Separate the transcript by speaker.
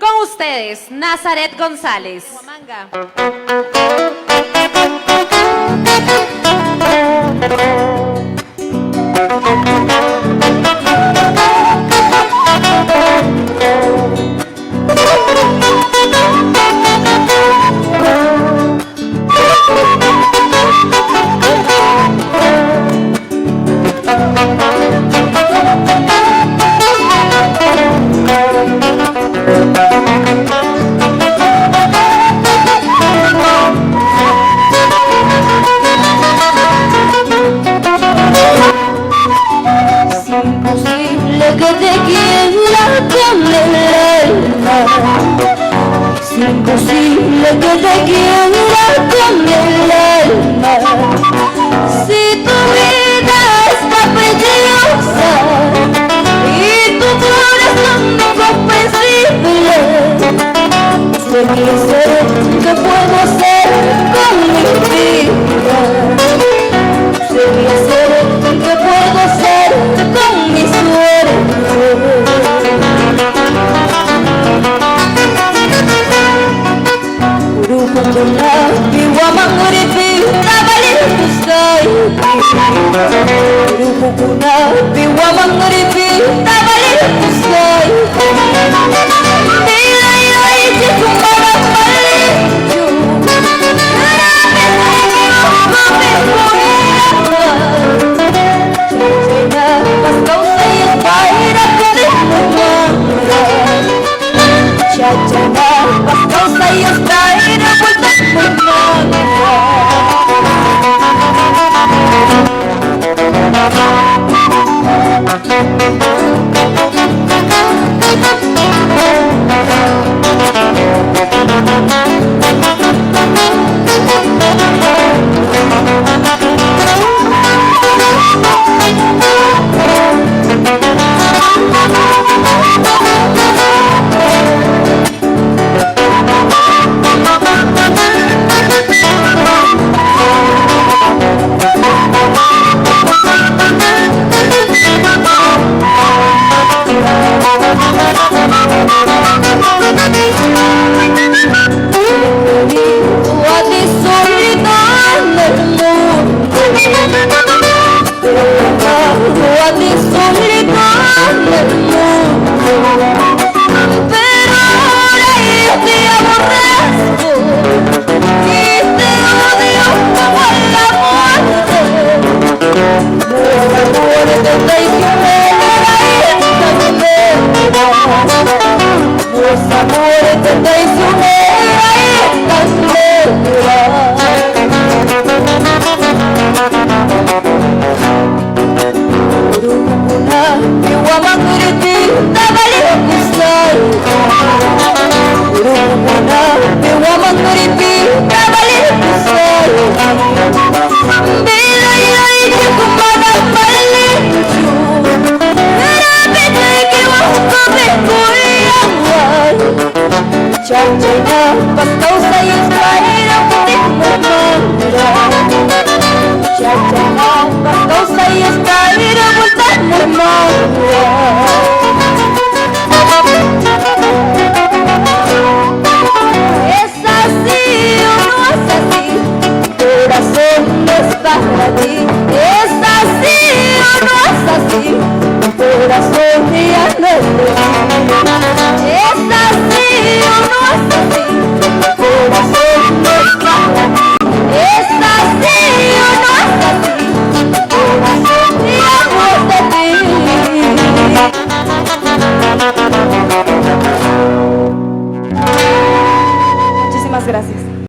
Speaker 1: Con ustedes, Nazaret González.
Speaker 2: Huamanga.
Speaker 3: Que te quiera con el alma, es imposible que te quiera con el alma. Si tu vida está preciosa y tu corazón incomprensible, sé que puedo hacer con mi vida. Sé que puedo hacer con mi suerte. Urukukuna piwamanguripi tabalikusay. Urukukuna piwamanguripi tabalikusay. Dilay-lay di kumarapaliyo. Chachana, pas causa y está y revuelta muy Chachana, pas causa y está y revuelta muy Chachana, pas causa y está y revuelta muy